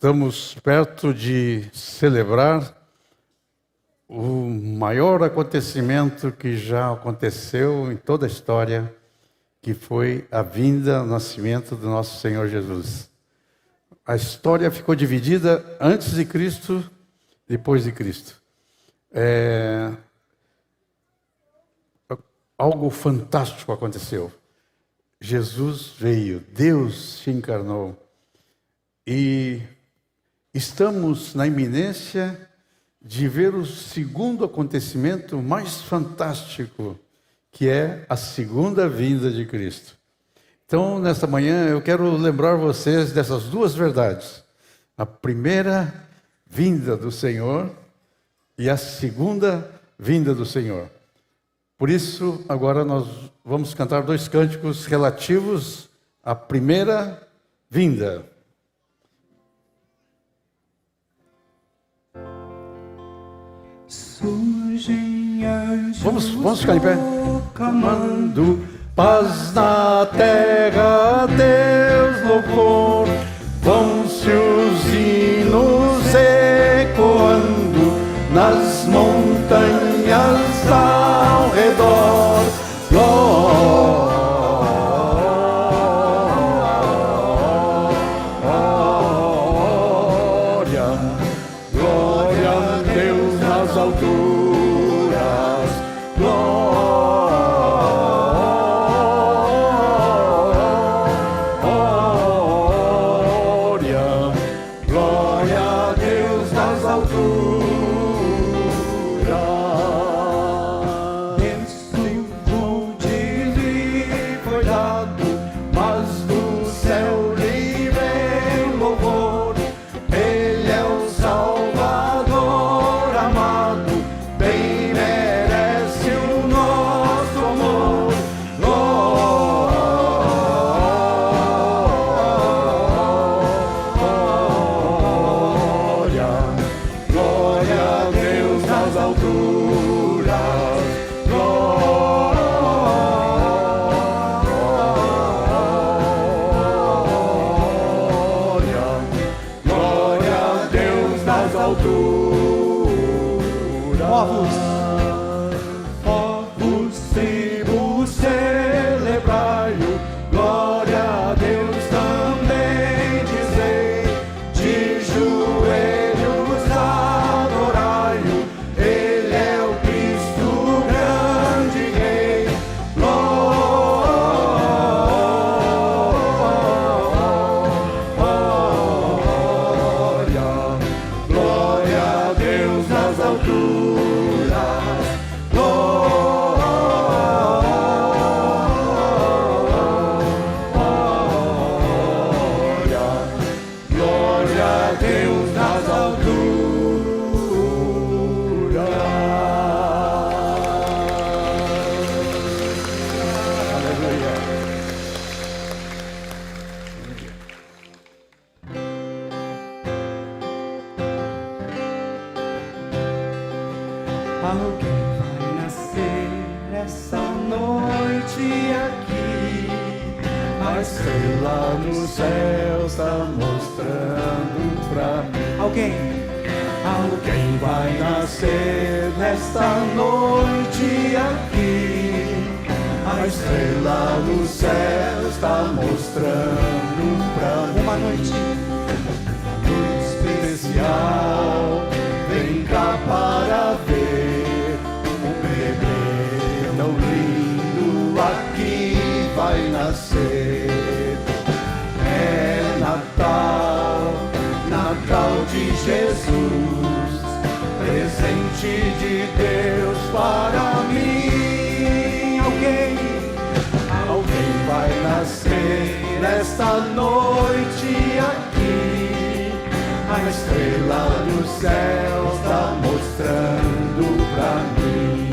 Estamos perto de celebrar o maior acontecimento que já aconteceu em toda a história, que foi a vinda, o nascimento do nosso Senhor Jesus. A história ficou dividida antes de Cristo, depois de Cristo. Algo fantástico aconteceu. Jesus veio, Deus se encarnou. E estamos na iminência de ver o segundo acontecimento mais fantástico, que é a segunda vinda de Cristo. Então, nesta manhã, eu quero lembrar vocês dessas duas verdades. A primeira vinda do Senhor e a segunda vinda do Senhor. Por isso, agora nós vamos cantar dois cânticos relativos à primeira vinda. Vamos ficar em pé. Clamando paz na terra, Deus louvor. Vão-se os hinos ecoando nas montanhas ao redor. Glória, glória a Deus nas alturas. Alguém vai nascer nesta noite aqui. A estrela no céu está mostrando pra mim. Uma noite muito especial. Vem cá para ver um bebê tão lindo aqui vai nascer. É Natal, Natal de Jesus, presente de Deus para mim. Alguém vai nascer nesta noite aqui. A estrela do céu está mostrando pra mim.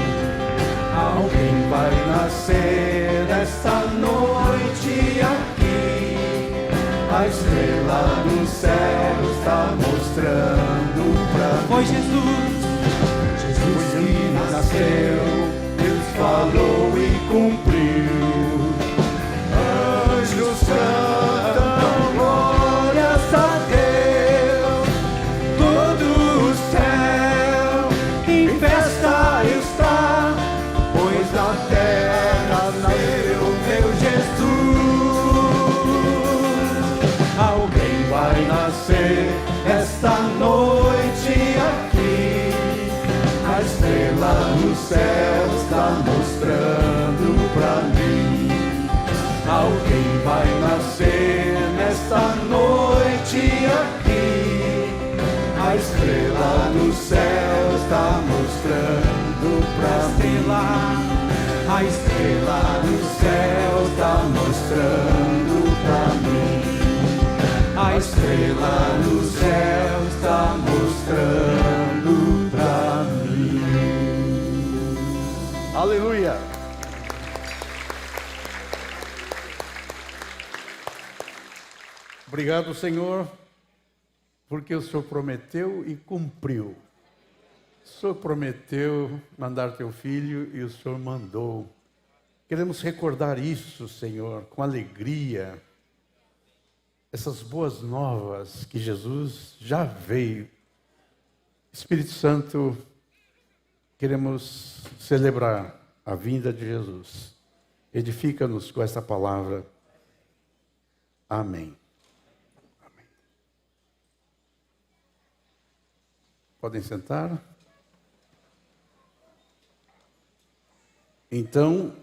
Alguém vai nascer nesta noite aqui. A estrela do céu está mostrando pra mim. Foi Jesus que nasceu, Deus falou e cumpriu. Anjos cantam glórias a Deus. céu está mostrando pra mim. Alguém vai nascer nesta noite aqui. A estrela do céu está mostrando pra mim. A estrela do céu está mostrando pra mim. A estrela do céu está mostrando pra mim. Aleluia! Obrigado, Senhor, porque o Senhor prometeu e cumpriu. O Senhor prometeu mandar teu filho e o Senhor mandou. Queremos recordar isso, Senhor, com alegria. Essas boas novas que Jesus já veio. Espírito Santo, queremos celebrar a vinda de Jesus. Edifica-nos com essa palavra. Amém. Amém. Podem sentar. Então,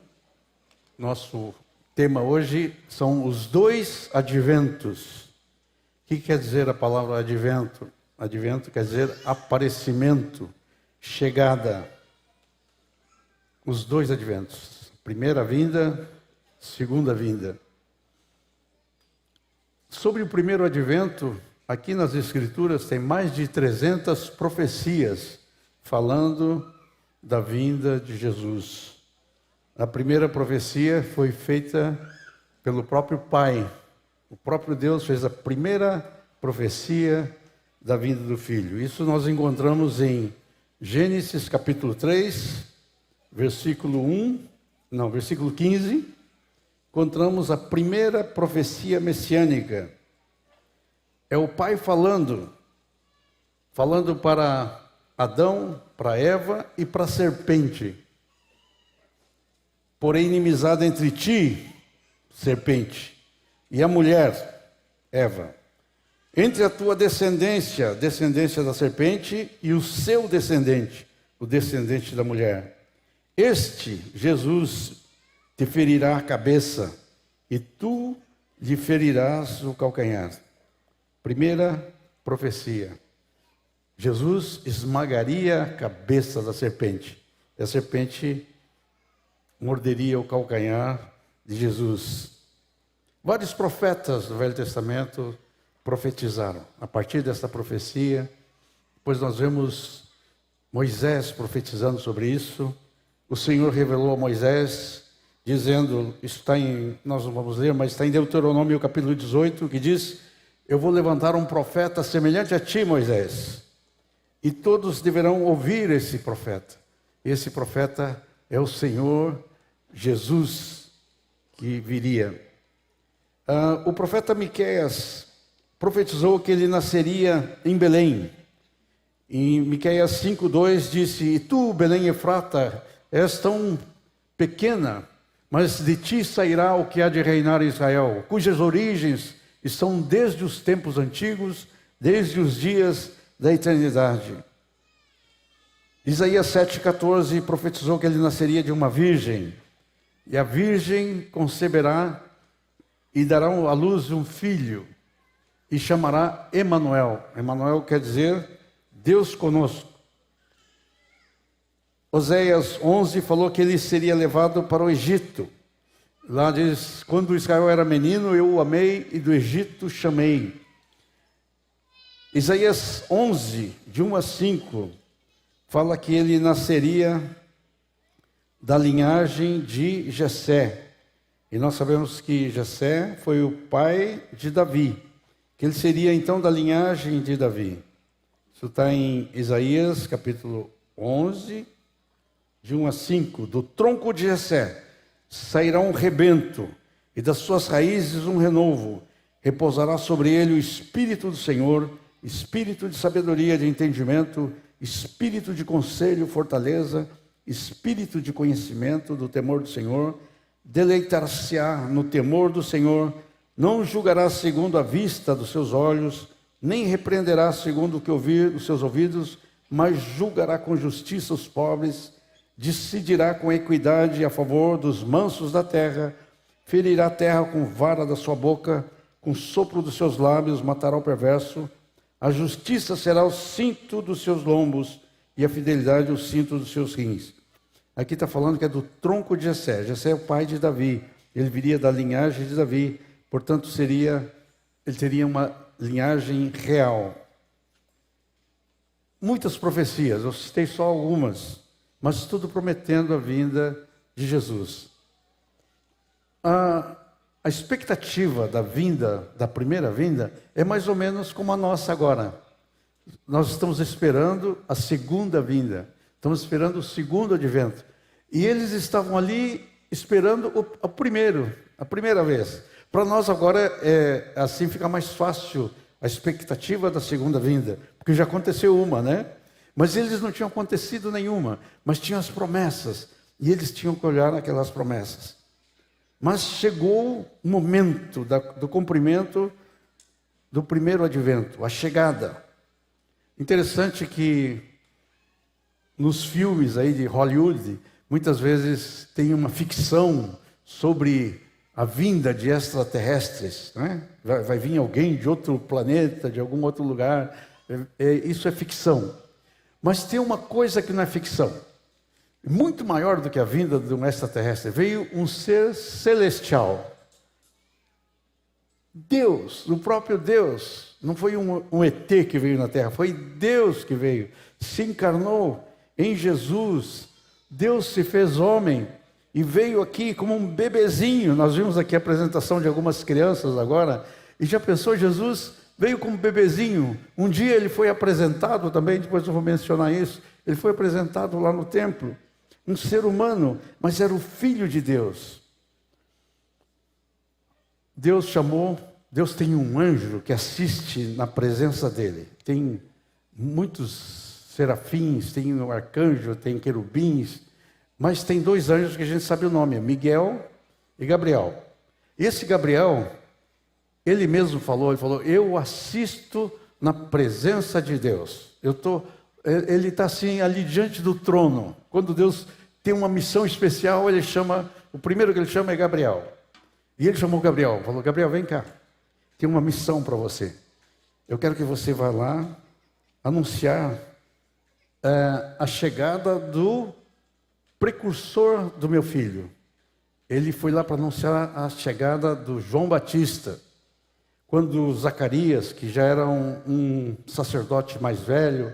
nosso tema hoje são os dois adventos. O que quer dizer a palavra advento? Advento quer dizer aparecimento, chegada. Os dois adventos. Primeira vinda, segunda vinda. Sobre o primeiro advento, aqui nas Escrituras tem mais de 300 profecias falando da vinda de Jesus. A primeira profecia foi feita pelo próprio Pai. O próprio Deus fez a primeira profecia da vinda do Filho. Isso nós encontramos em Gênesis capítulo 3, versículo 15. Encontramos a primeira profecia messiânica. É o Pai falando para Adão, para Eva e para a serpente. Porém, inimizade entre ti, serpente, e a mulher, Eva, entre a tua descendência, descendência da serpente, e o seu descendente, o descendente da mulher. Este, Jesus, te ferirá a cabeça, e tu lhe ferirás o calcanhar. Primeira profecia. Jesus esmagaria a cabeça da serpente. E a serpente morderia o calcanhar de Jesus. Vários profetas do Velho Testamento profetizaram. A partir dessa profecia, depois nós vemos Moisés profetizando sobre isso. O Senhor revelou a Moisés, dizendo, nós não vamos ler, mas está em Deuteronômio capítulo 18, que diz, eu vou levantar um profeta semelhante a ti, Moisés, e todos deverão ouvir esse profeta. Esse profeta é o Senhor Jesus que viria. O profeta Miqueias profetizou que ele nasceria em Belém. Em Miqueias 5:2 disse, e tu, Belém Efrata, és tão pequena, mas de ti sairá o que há de reinar em Israel, cujas origens estão desde os tempos antigos, desde os dias da eternidade. Isaías 7:14 profetizou que ele nasceria de uma virgem, e a virgem conceberá e dará à luz um filho, e chamará Emanuel. Emanuel quer dizer Deus conosco. Oséias 11 falou que ele seria levado para o Egito. Lá diz, quando Israel era menino, eu o amei e do Egito chamei. Isaías 11, de 1 a 5, fala que ele nasceria da linhagem de Jessé. E nós sabemos que Jessé foi o pai de Davi, que ele seria então da linhagem de Davi. Isso está em Isaías capítulo 11, de 1 a 5. Do tronco de Jessé sairá um rebento, e das suas raízes um renovo. Repousará sobre ele o Espírito do Senhor, Espírito de sabedoria, de entendimento, Espírito de conselho, fortaleza, Espírito de conhecimento do temor do Senhor. Deleitar-se-á no temor do Senhor, não julgará segundo a vista dos seus olhos, nem repreenderá segundo o que ouvir os seus ouvidos, mas julgará com justiça os pobres decidirá com equidade a favor dos mansos da terra, ferirá a terra com vara da sua boca, com sopro dos seus lábios matará o perverso, a justiça será o cinto dos seus lombos e a fidelidade o cinto dos seus rins. Aqui está falando que é do tronco de Jessé. Jessé é o pai de Davi, ele viria da linhagem de Davi, portanto ele teria uma linhagem real. Muitas profecias, eu citei só algumas, mas tudo prometendo a vinda de Jesus. A expectativa da vinda, da primeira vinda, é mais ou menos como a nossa agora. Nós estamos esperando a segunda vinda, estamos esperando o segundo advento. E eles estavam ali esperando a primeira vez. Para nós agora, assim fica mais fácil a expectativa da segunda vinda, porque já aconteceu uma, né? Mas eles não tinham acontecido nenhuma, mas tinham as promessas, e eles tinham que olhar naquelas promessas. Mas chegou o momento do cumprimento do primeiro advento, a chegada. Interessante que nos filmes aí de Hollywood, muitas vezes tem uma ficção sobre a vinda de extraterrestres, né? Vai vir alguém de outro planeta, de algum outro lugar. Isso é ficção. Mas tem uma coisa que não é ficção. Muito maior do que a vinda de um extraterrestre. Veio um ser celestial. Deus, o próprio Deus. Não foi um ET que veio na Terra, foi Deus que veio. Se encarnou em Jesus. Deus se fez homem e veio aqui como um bebezinho. Nós vimos aqui a apresentação de algumas crianças agora. E já pensou, Jesus veio como bebezinho. Um dia ele foi apresentado também, depois eu vou mencionar isso. Ele foi apresentado lá no templo. Um ser humano, mas era o Filho de Deus. Deus tem um anjo que assiste na presença dele. Tem muitos serafins, tem um arcanjo, tem querubins, mas tem dois anjos que a gente sabe o nome, Miguel e Gabriel. Esse Gabriel, ele mesmo falou, eu assisto na presença de Deus. Ele está assim ali diante do trono. Quando Deus tem uma missão especial, o primeiro que ele chama é Gabriel. E ele chamou Gabriel, falou, Gabriel, vem cá, tem uma missão para você. Eu quero que você vá lá anunciar a chegada do precursor do meu filho. Ele foi lá para anunciar a chegada do João Batista. Quando Zacarias, que já era um sacerdote mais velho,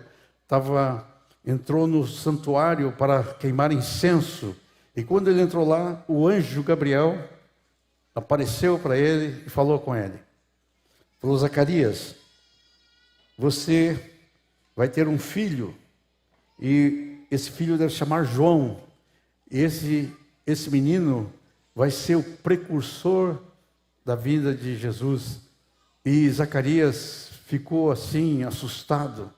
entrou no santuário para queimar incenso. E quando ele entrou lá, o anjo Gabriel apareceu para ele e falou com ele. Falou, Zacarias, você vai ter um filho, e esse filho deve chamar João. Esse menino vai ser o precursor da vinda de Jesus. E Zacarias ficou assim, assustado.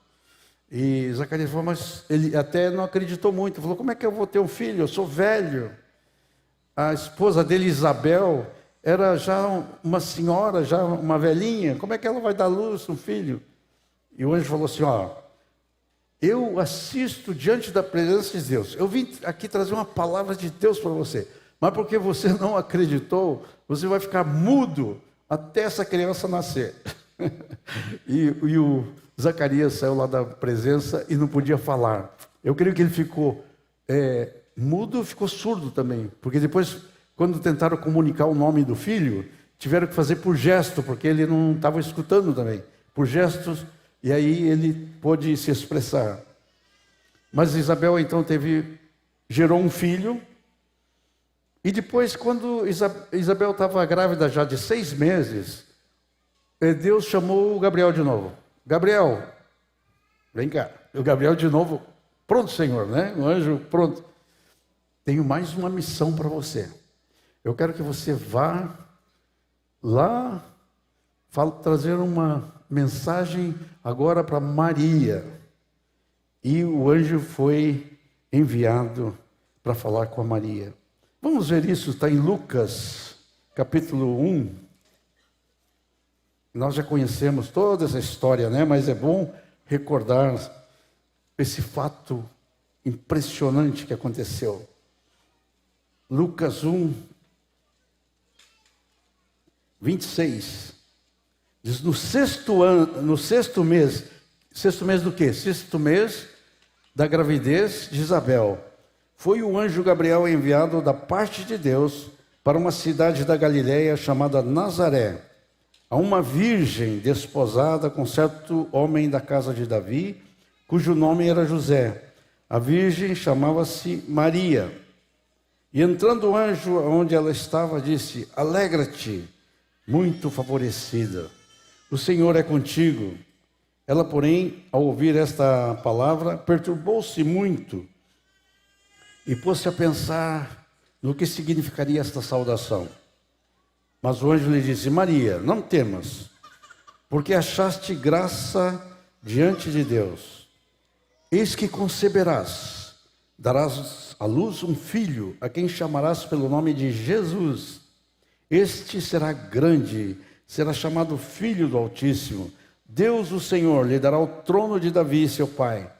E Zacarias falou, mas ele até não acreditou muito. Falou, como é que eu vou ter um filho? Eu sou velho. A esposa dele, Isabel, era já uma senhora, já uma velhinha. Como é que ela vai dar luz a um filho? E o anjo falou assim, eu assisto diante da presença de Deus. Eu vim aqui trazer uma palavra de Deus para você. Mas porque você não acreditou, você vai ficar mudo até essa criança nascer. e o Zacarias saiu lá da presença e não podia falar. Eu creio que ele ficou mudo, ficou surdo também. Porque depois, quando tentaram comunicar o nome do filho, tiveram que fazer por gesto, porque ele não estava escutando também. Por gestos, e aí ele pôde se expressar. Mas Isabel então gerou um filho. E depois, quando Isabel estava grávida já de 6 meses, Deus chamou o Gabriel de novo. Gabriel, vem cá. O Gabriel de novo, pronto, Senhor, né? O anjo, pronto. Tenho mais uma missão para você. Eu quero que você vá lá trazer uma mensagem agora para Maria. E o anjo foi enviado para falar com a Maria. Vamos ver isso, está em Lucas, capítulo 1. Nós já conhecemos toda essa história, né? Mas é bom recordar esse fato impressionante que aconteceu. Lucas 1, 26. Diz, no sexto mês do quê? Sexto mês da gravidez de Isabel. Foi o anjo Gabriel enviado da parte de Deus para uma cidade da Galileia chamada Nazaré, a uma virgem desposada com certo homem da casa de Davi, cujo nome era José. A virgem chamava-se Maria. E entrando o anjo onde ela estava, disse, alegra-te, muito favorecida, o Senhor é contigo. Ela, porém, ao ouvir esta palavra, perturbou-se muito e pôs-se a pensar no que significaria esta saudação. Mas o anjo lhe disse, Maria, não temas, porque achaste graça diante de Deus. Eis que conceberás, darás à luz um filho, a quem chamarás pelo nome de Jesus. Este será grande, será chamado Filho do Altíssimo. Deus, o Senhor, lhe dará o trono de Davi, seu pai.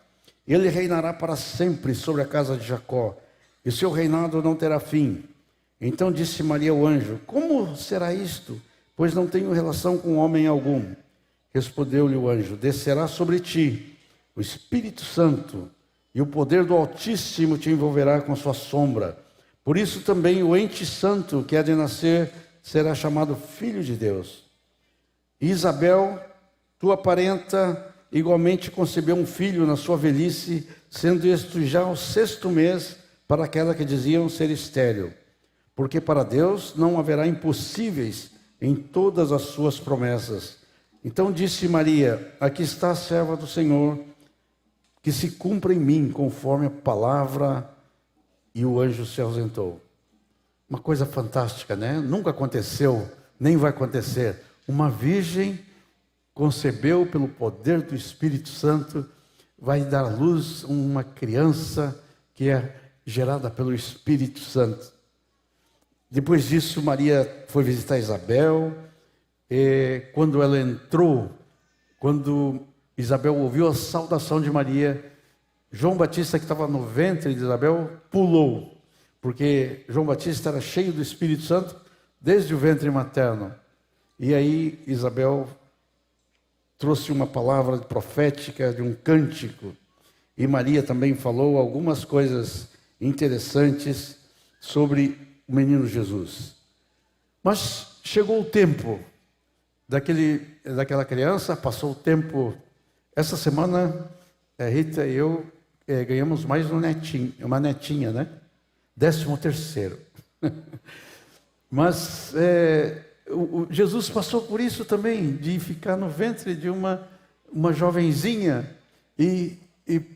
Ele reinará para sempre sobre a casa de Jacó, e seu reinado não terá fim. Então disse Maria ao anjo, como será isto? Pois não tenho relação com homem algum. Respondeu-lhe o anjo, descerá sobre ti o Espírito Santo, e o poder do Altíssimo te envolverá com sua sombra. Por isso também o ente santo que há de nascer será chamado Filho de Deus. E Isabel, tua parenta, igualmente concebeu um filho na sua velhice, sendo este já o sexto mês para aquela que diziam ser estéril. Porque para Deus não haverá impossíveis em todas as suas promessas. Então disse Maria, aqui está a serva do Senhor, que se cumpra em mim conforme a palavra, e o anjo se ausentou. Uma coisa fantástica, né? Nunca aconteceu, nem vai acontecer. Uma virgem concebeu pelo poder do Espírito Santo, vai dar à luz uma criança que é gerada pelo Espírito Santo. Depois disso, Maria foi visitar Isabel, e quando ela entrou, quando Isabel ouviu a saudação de Maria, João Batista, que estava no ventre de Isabel, pulou, porque João Batista era cheio do Espírito Santo desde o ventre materno. E aí Isabel trouxe uma palavra profética de um cântico, e Maria também falou algumas coisas interessantes sobre o menino Jesus. Mas chegou o tempo daquela criança, passou o tempo. Essa semana, Rita e eu ganhamos mais uma netinha, né? 13º. Mas Jesus passou por isso também, de ficar no ventre de uma jovenzinha e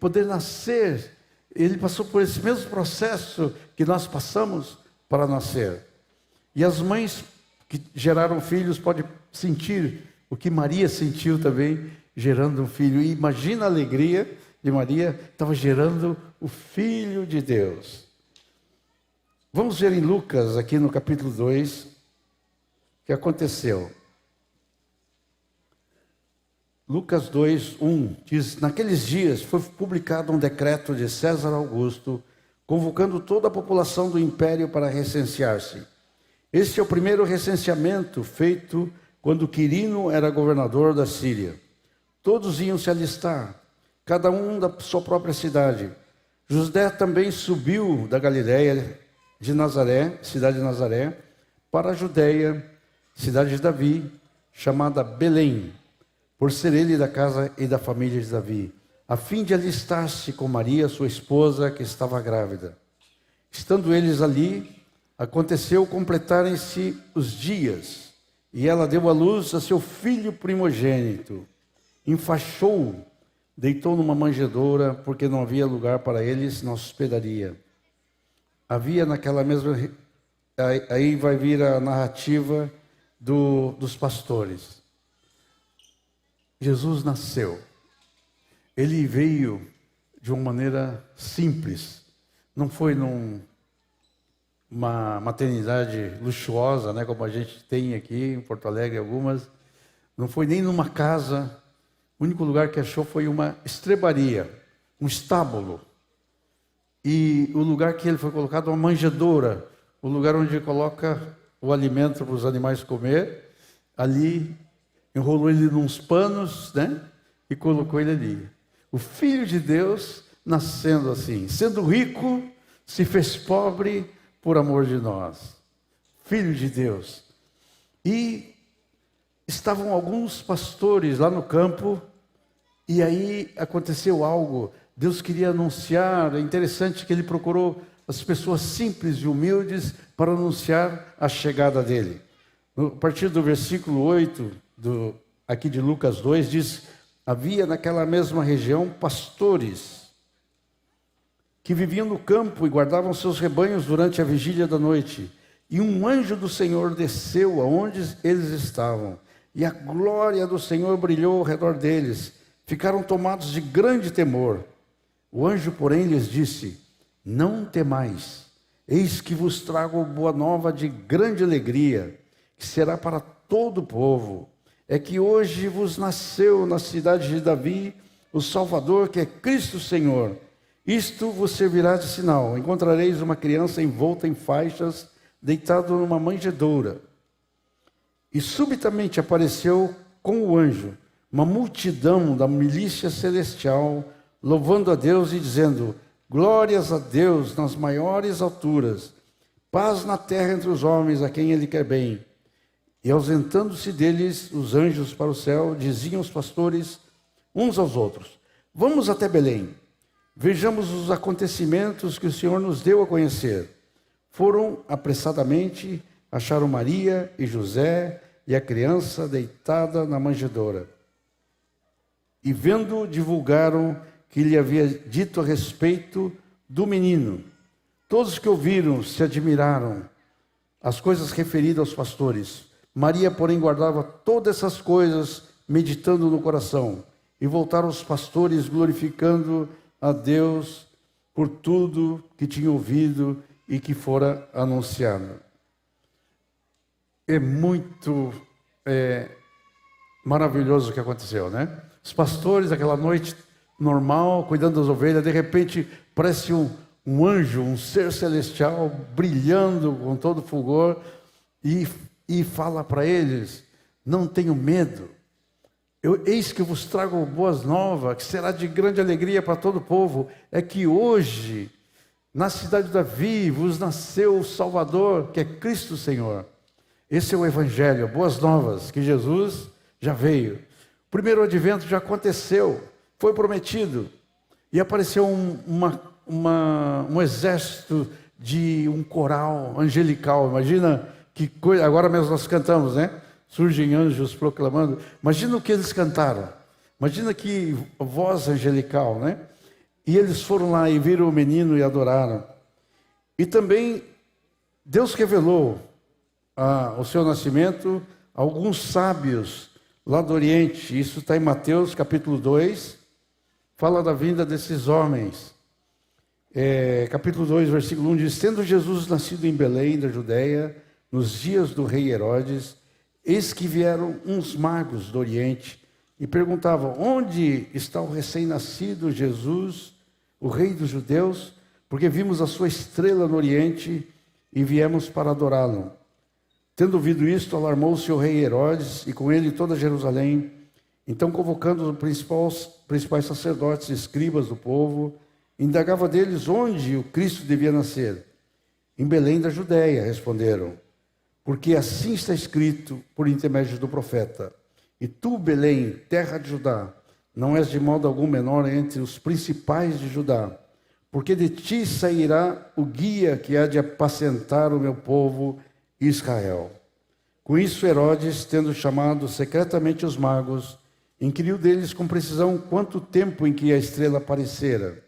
poder nascer. Ele passou por esse mesmo processo que nós passamos para nascer. E as mães que geraram filhos podem sentir o que Maria sentiu também, gerando um filho. E imagina a alegria de Maria, estava gerando o Filho de Deus. Vamos ver em Lucas, aqui no capítulo 2, o que aconteceu. Lucas 2, 1, diz, naqueles dias foi publicado um decreto de César Augusto, convocando toda a população do império para recensear-se. Este é o primeiro recenseamento feito quando Quirino era governador da Síria. Todos iam se alistar, cada um da sua própria cidade. José também subiu da Galileia, de Nazaré, cidade de Nazaré, para a Judeia, cidade de Davi, chamada Belém, por ser ele da casa e da família de Davi, a fim de alistar-se com Maria, sua esposa, que estava grávida. Estando eles ali, aconteceu completarem-se os dias, e ela deu à luz a seu filho primogênito. Enfaixou-o, deitou numa manjedoura, porque não havia lugar para eles na hospedaria. Havia naquela mesma... Aí vai vir a narrativa dos pastores. Jesus nasceu. Ele veio de uma maneira simples. Não foi numa maternidade luxuosa, né, como a gente tem aqui em Porto Alegre algumas. Não foi nem numa casa. O único lugar que achou foi uma estrebaria, um estábulo. e o lugar que ele foi colocado, uma manjedoura, o lugar onde coloca o alimento para os animais comer, ali enrolou ele nos panos, né? E colocou ele ali. O Filho de Deus nascendo assim, sendo rico, se fez pobre por amor de nós. Filho de Deus. E estavam alguns pastores lá no campo, e aí aconteceu algo. Deus queria anunciar, é interessante que ele procurou as pessoas simples e humildes para anunciar a chegada dele. A partir do versículo 8, aqui de Lucas 2, diz: havia naquela mesma região pastores que viviam no campo e guardavam seus rebanhos durante a vigília da noite. E um anjo do Senhor desceu aonde eles estavam, e a glória do Senhor brilhou ao redor deles. Ficaram tomados de grande temor. O anjo, porém, lhes disse: não temais, eis que vos trago boa nova de grande alegria, que será para todo o povo. É que hoje vos nasceu na cidade de Davi o Salvador, que é Cristo Senhor. Isto vos servirá de sinal: encontrareis uma criança envolta em faixas, deitado numa manjedoura. E subitamente apareceu com o anjo uma multidão da milícia celestial, louvando a Deus e dizendo: glórias a Deus nas maiores alturas, paz na terra entre os homens a quem ele quer bem. E ausentando-se deles os anjos para o céu, diziam os pastores uns aos outros: vamos até Belém, vejamos os acontecimentos que o Senhor nos deu a conhecer. Foram apressadamente, acharam Maria e José e a criança deitada na manjedoura. E vendo, divulgaram que lhe havia dito a respeito do menino. Todos que ouviram se admiraram as coisas referidas aos pastores. Maria, porém, guardava todas essas coisas, meditando no coração. E voltaram os pastores, glorificando a Deus por tudo que tinham ouvido e que fora anunciado. É muito maravilhoso o que aconteceu, né? Os pastores, aquela noite normal, cuidando das ovelhas, de repente parece um anjo, um ser celestial, brilhando com todo fulgor, e fala para eles: não tenham medo, eis que vos trago boas novas, que será de grande alegria para todo o povo. É que hoje, na cidade de Davi, vos nasceu o Salvador, que é Cristo Senhor. Esse é o Evangelho, boas novas, que Jesus já veio. O primeiro advento já aconteceu, foi prometido. E apareceu um exército de um coral angelical. Imagina que coisa, agora mesmo nós cantamos, né? Surgem anjos proclamando. Imagina o que eles cantaram. Imagina que voz angelical, né? E eles foram lá e viram o menino e adoraram. E também Deus revelou o seu nascimento a alguns sábios lá do Oriente. Isso está em Mateus capítulo 2, fala da vinda desses homens. Capítulo 2, versículo 1 diz: tendo Jesus nascido em Belém da Judéia, nos dias do rei Herodes, eis que vieram uns magos do Oriente e perguntavam: onde está o recém-nascido Jesus, o rei dos judeus? Porque vimos a sua estrela no Oriente e viemos para adorá-lo. Tendo ouvido isto, alarmou-se o rei Herodes e com ele toda Jerusalém. Então, convocando os principais sacerdotes e escribas do povo, indagava deles onde o Cristo devia nascer. Em Belém da Judéia, responderam, porque assim está escrito por intermédio do profeta: e tu, Belém, terra de Judá, não és de modo algum menor entre os principais de Judá, porque de ti sairá o guia que há de apacentar o meu povo Israel. Com isso, Herodes, tendo chamado secretamente os magos, inquiriu deles com precisão quanto tempo em que a estrela aparecera.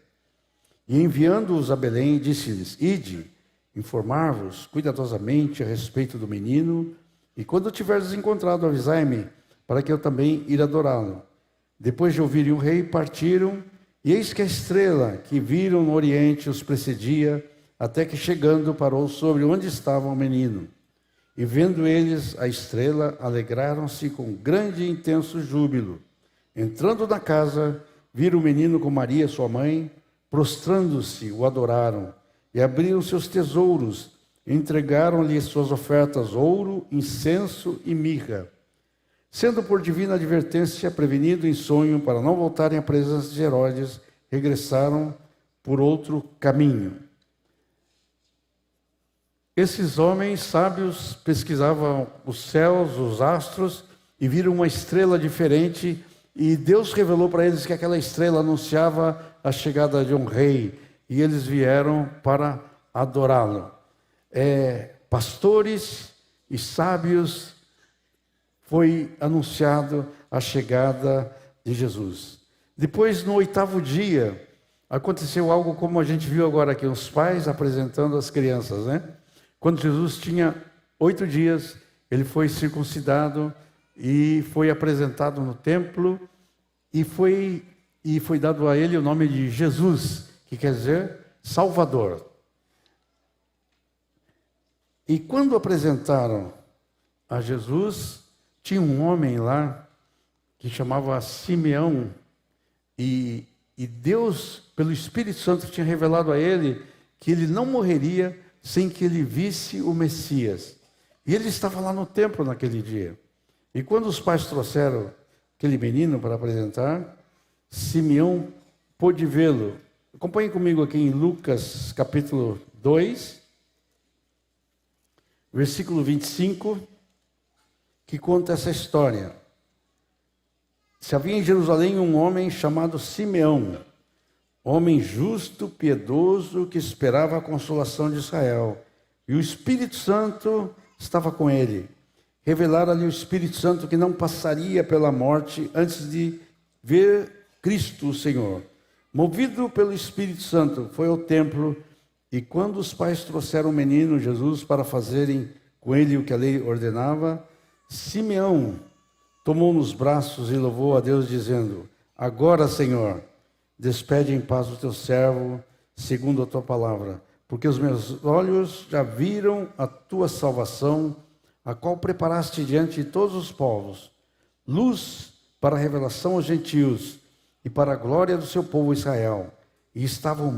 E enviando-os a Belém, disse-lhes: ide, informar-vos cuidadosamente a respeito do menino, e quando tiverdes encontrado, avisai-me, para que eu também ir adorá-lo. Depois de ouvirem o rei, partiram, e eis que a estrela que viram no Oriente os precedia, até que chegando parou sobre onde estava o menino. E vendo eles a estrela, alegraram-se com grande e intenso júbilo. Entrando na casa, viram o menino com Maria, sua mãe, prostrando-se, o adoraram e abriram seus tesouros, entregaram-lhe suas ofertas, ouro, incenso e mirra. Sendo por divina advertência prevenido em sonho para não voltarem à presença de Herodes, regressaram por outro caminho. Esses homens sábios pesquisavam os céus, os astros, e viram uma estrela diferente, e Deus revelou para eles que aquela estrela anunciava a chegada de um rei, e eles vieram para adorá-lo. Pastores e sábios, foi anunciado a chegada de Jesus. Depois, no 8º dia, aconteceu algo como a gente viu agora aqui, os pais apresentando as crianças, né? Quando Jesus tinha 8 dias, ele foi circuncidado e foi apresentado no templo e foi dado a ele o nome de Jesus, que quer dizer Salvador. E quando apresentaram a Jesus, tinha um homem lá que chamava Simeão, e Deus, pelo Espírito Santo, tinha revelado a ele que ele não morreria sem que ele visse o Messias. E ele estava lá no templo naquele dia. E quando os pais trouxeram aquele menino para apresentar, Simeão pôde vê-lo. Acompanhe comigo aqui em Lucas capítulo 2, versículo 25, que conta essa história. Se havia em Jerusalém um homem chamado Simeão, homem justo, piedoso, que esperava a consolação de Israel. E o Espírito Santo estava com ele. Revelara-lhe o Espírito Santo que não passaria pela morte antes de ver Cristo, o Senhor. Movido pelo Espírito Santo, foi ao templo, e quando os pais trouxeram o menino Jesus para fazerem com ele o que a lei ordenava, Simeão tomou nos braços e louvou a Deus, dizendo: agora, Senhor, despede em paz o teu servo, segundo a tua palavra, porque os meus olhos já viram a tua salvação, a qual preparaste diante de todos os povos, luz para a revelação aos gentios e para a glória do seu povo Israel. E estavam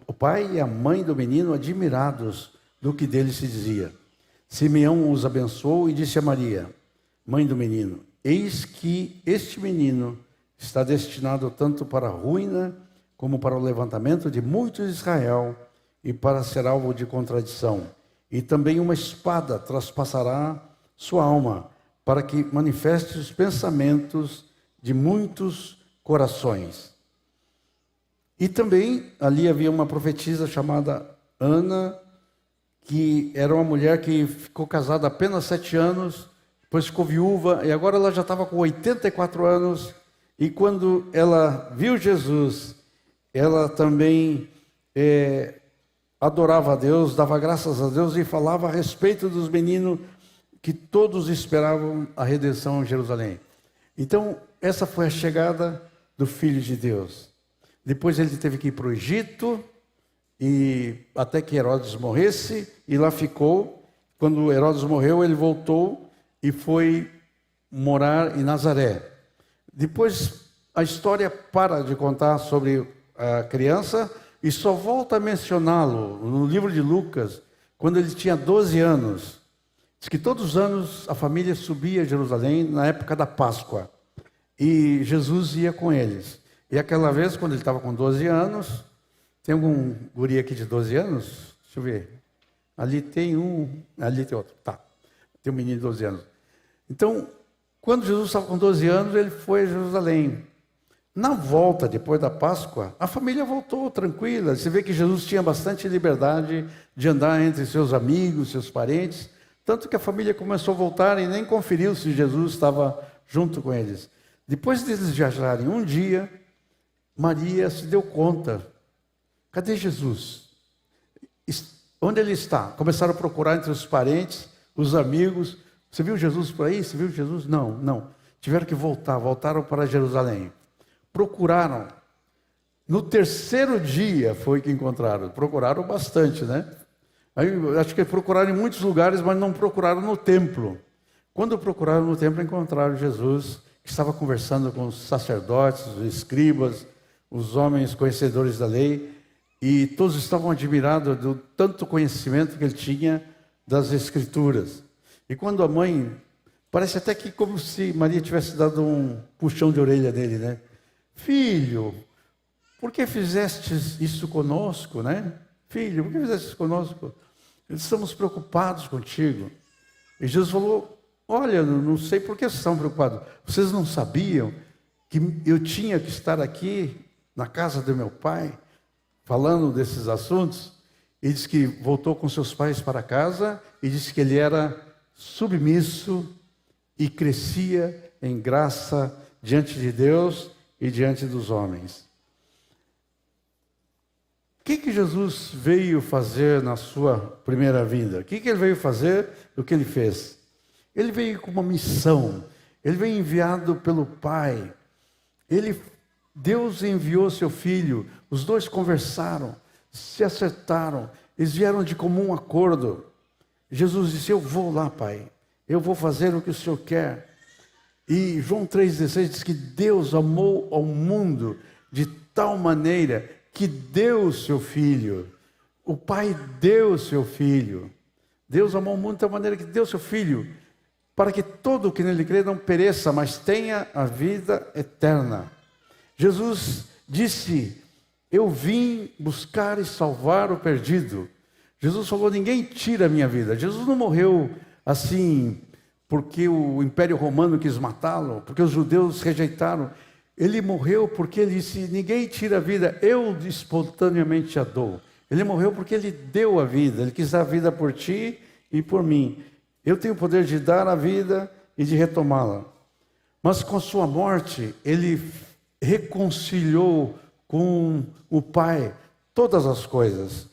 o pai e a mãe do menino admirados do que dele se dizia. Simeão os abençoou e disse a Maria, mãe do menino: eis que este menino está destinado tanto para a ruína como para o levantamento de muitos de Israel e para ser alvo de contradição. E também uma espada traspassará sua alma, para que manifeste os pensamentos de muitos corações. E também ali havia uma profetisa chamada Ana, que era uma mulher que ficou casada apenas 7 anos, depois ficou viúva, e agora ela já estava com 84 anos, e quando ela viu Jesus, ela também adorava a Deus, dava graças a Deus e falava a respeito dos meninos que todos esperavam a redenção em Jerusalém. Então, essa foi a chegada do Filho de Deus. Depois ele teve que ir para o Egito, e até que Herodes morresse, e lá ficou. Quando Herodes morreu, ele voltou e foi morar em Nazaré. Depois a história para de contar sobre a criança e só volta a mencioná-lo no livro de Lucas, quando ele tinha 12 anos. Diz que todos os anos a família subia a Jerusalém na época da Páscoa e Jesus ia com eles. E aquela vez, quando ele estava com 12 anos, tem algum guri aqui de 12 anos? Deixa eu ver. Ali tem um, ali tem outro. Tá, tem um menino de 12 anos. Então, quando Jesus estava com 12 anos, ele foi a Jerusalém. Na volta, depois da Páscoa, a família voltou tranquila. Você vê que Jesus tinha bastante liberdade de andar entre seus amigos, seus parentes. Tanto que a família começou a voltar e nem conferiu se Jesus estava junto com eles. Depois deles viajarem um dia, Maria se deu conta. Cadê Jesus? Onde ele está? Começaram a procurar entre os parentes, os amigos. Você viu Jesus por aí? Você viu Jesus? Não. Tiveram que voltaram para Jerusalém. Procuraram. No 3º dia foi que encontraram. Procuraram bastante, né? Aí, acho que procuraram em muitos lugares, mas não procuraram no templo. Quando procuraram no templo, encontraram Jesus, que estava conversando com os sacerdotes, os escribas, os homens conhecedores da lei, e todos estavam admirados do tanto conhecimento que ele tinha das Escrituras. E quando a mãe, parece até que como se Maria tivesse dado um puxão de orelha nele, né? Filho, por que fizeste isso conosco, né? Filho, por que fizeste isso conosco? Estamos preocupados contigo. E Jesus falou, olha, não sei por que vocês estão preocupados. Vocês não sabiam que eu tinha que estar aqui na casa do meu pai, falando desses assuntos? E disse que voltou com seus pais para casa e disse que ele era submisso e crescia em graça diante de Deus e diante dos homens. O que Jesus veio fazer na sua primeira vinda? O que ele veio fazer? O que ele fez? Ele veio com uma missão. Ele veio enviado pelo Pai. Deus enviou seu Filho. Os dois conversaram, se acertaram. Eles vieram de comum acordo. Jesus disse, eu vou lá, Pai. Eu vou fazer o que o Senhor quer. E João 3,16 diz que Deus amou ao mundo de tal maneira que deu o seu Filho. O Pai deu o seu Filho. Deus amou o mundo de tal maneira que deu o seu Filho, para que todo o que nele crê não pereça, mas tenha a vida eterna. Jesus disse, eu vim buscar e salvar o perdido. Jesus falou, ninguém tira a minha vida. Jesus não morreu assim porque o Império Romano quis matá-lo, porque os judeus rejeitaram. Ele morreu porque ele disse, ninguém tira a vida, eu espontaneamente a dou. Ele morreu porque ele deu a vida, ele quis dar a vida por ti e por mim. Eu tenho o poder de dar a vida e de retomá-la. Mas com sua morte, ele reconciliou com o Pai todas as coisas.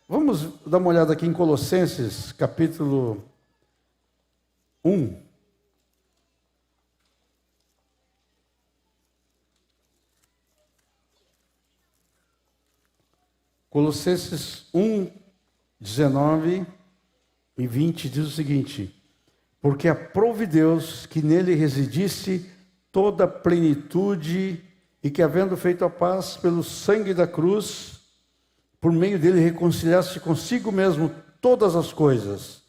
Vamos dar uma olhada aqui em Colossenses, capítulo 1. Colossenses 1, 19 e 20 diz o seguinte, porque aprove Deus que nele residisse toda a plenitude e que, havendo feito a paz pelo sangue da cruz, por meio dele reconciliasse consigo mesmo todas as coisas,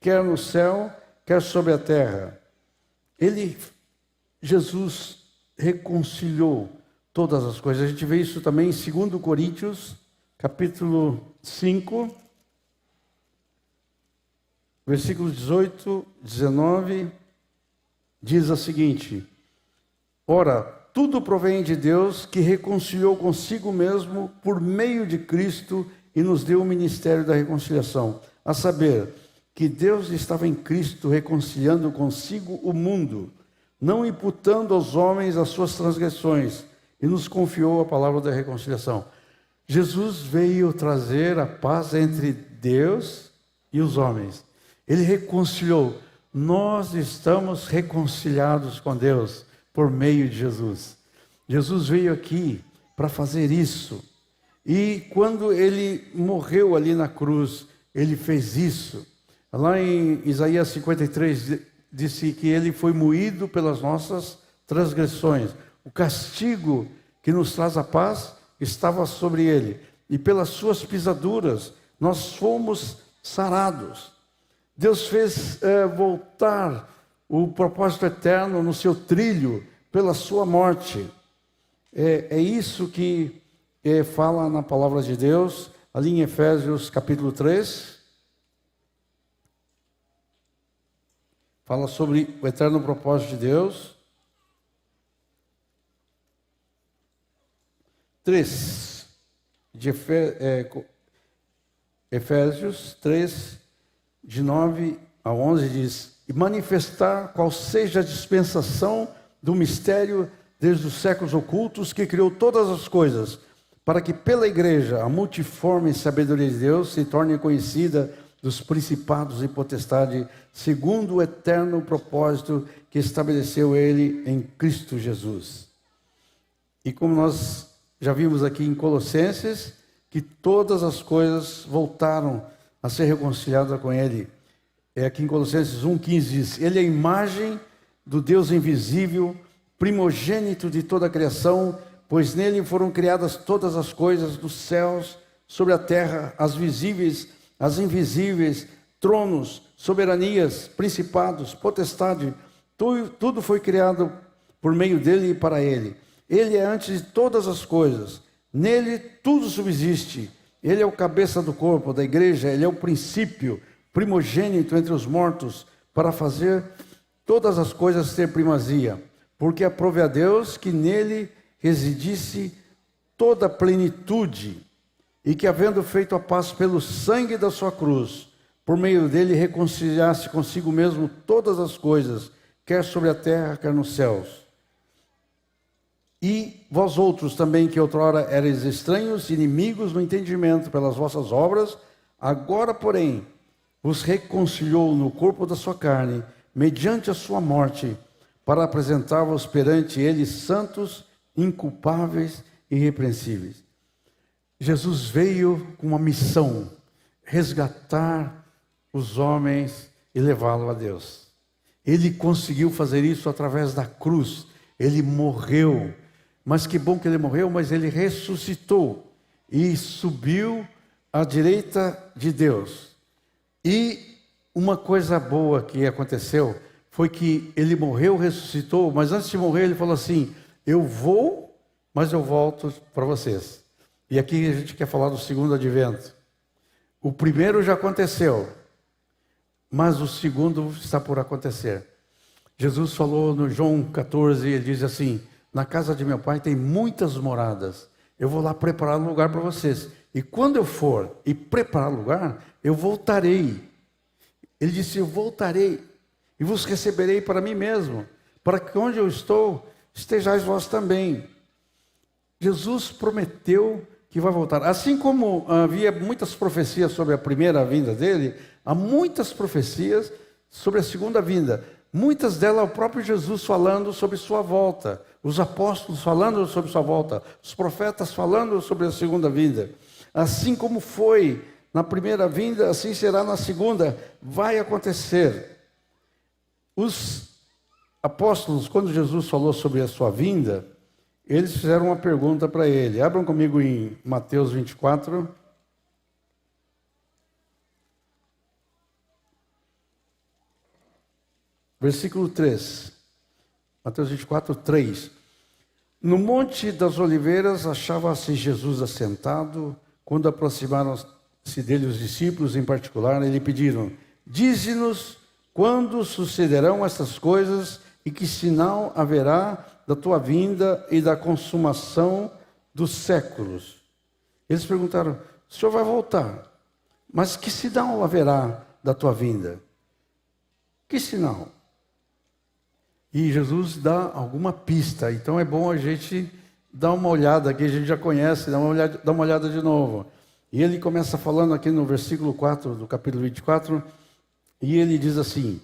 quer no céu, quer sobre a terra. Jesus reconciliou todas as coisas. A gente vê isso também em 2 Coríntios, capítulo 5, versículos 18, 19, diz o seguinte, ora, tudo provém de Deus, que reconciliou consigo mesmo por meio de Cristo e nos deu o ministério da reconciliação, a saber, que Deus estava em Cristo reconciliando consigo o mundo, não imputando aos homens as suas transgressões, e nos confiou a palavra da reconciliação. Jesus veio trazer a paz entre Deus e os homens. Ele reconciliou. Nós estamos reconciliados com Deus por meio de Jesus. Jesus veio aqui para fazer isso. E quando ele morreu ali na cruz, ele fez isso. Lá em Isaías 53, disse que ele foi moído pelas nossas transgressões. O castigo que nos traz a paz estava sobre ele. E pelas suas pisaduras, nós fomos sarados. Deus fez voltar o propósito eterno no seu trilho pela sua morte. É isso que fala na palavra de Deus, ali em Efésios capítulo 3. Fala sobre o eterno propósito de Deus. 3, de Efésios 3, de 9 a 11, diz, e manifestar qual seja a dispensação do mistério desde os séculos ocultos que criou todas as coisas, para que pela igreja a multiforme sabedoria de Deus se torne conhecida dos principados e potestades, segundo o eterno propósito que estabeleceu ele em Cristo Jesus. E como nós já vimos aqui em Colossenses, que todas as coisas voltaram a ser reconciliadas com ele. Aqui em Colossenses 1,15 diz, ele é a imagem do Deus invisível, primogênito de toda a criação, pois nele foram criadas todas as coisas dos céus, sobre a terra, as visíveis, as invisíveis, tronos, soberanias, principados, potestade, tudo foi criado por meio dele e para ele. Ele é antes de todas as coisas, nele tudo subsiste. Ele é o cabeça do corpo, da igreja, ele é o princípio, primogênito entre os mortos, para fazer todas as coisas ter primazia. Porque aprove a Deus que nele residisse toda a plenitude, e que, havendo feito a paz pelo sangue da sua cruz, por meio dele reconciliasse consigo mesmo todas as coisas, quer sobre a terra, quer nos céus. E vós outros também, que outrora erais estranhos, inimigos no entendimento pelas vossas obras, agora, porém, vos reconciliou no corpo da sua carne, mediante a sua morte, para apresentar-vos perante ele santos, inculpáveis e irrepreensíveis. Jesus veio com uma missão: resgatar os homens e levá-los a Deus. Ele conseguiu fazer isso através da cruz. Ele morreu, mas que bom que ele morreu, mas ele ressuscitou e subiu à direita de Deus. E uma coisa boa que aconteceu foi que ele morreu, ressuscitou, mas antes de morrer ele falou assim: eu vou, mas eu volto para vocês. E aqui a gente quer falar do segundo advento. O primeiro já aconteceu, mas o segundo está por acontecer. Jesus falou no João 14, ele diz assim: na casa de meu pai tem muitas moradas, eu vou lá preparar um lugar para vocês. E quando eu for e preparar lugar, eu voltarei. Ele disse: eu voltarei e vos receberei para mim mesmo, para que onde eu estou, estejais vós também. Jesus prometeu que vai voltar. Assim como havia muitas profecias sobre a primeira vinda dele, há muitas profecias sobre a segunda vinda. Muitas delas o próprio Jesus falando sobre sua volta, os apóstolos falando sobre sua volta, os profetas falando sobre a segunda vinda. Assim como foi na primeira vinda, assim será na segunda, vai acontecer. Os apóstolos, quando Jesus falou sobre a sua vinda, eles fizeram uma pergunta para ele. Abram comigo em Mateus 24. Versículo 3. Mateus 24, 3. No Monte das Oliveiras achava-se Jesus assentado. Quando aproximaram-se dele os discípulos em particular, lhe pediram: dize-nos quando sucederão essas coisas e que sinal haverá da tua vinda e da consumação dos séculos. Eles perguntaram: o senhor vai voltar, mas que sinal haverá da tua vinda? Que sinal? E Jesus dá alguma pista. Então é bom a gente dar uma olhada, que a gente já conhece, dá uma olhada de novo. E ele começa falando aqui no versículo 4 do capítulo 24, e ele diz assim: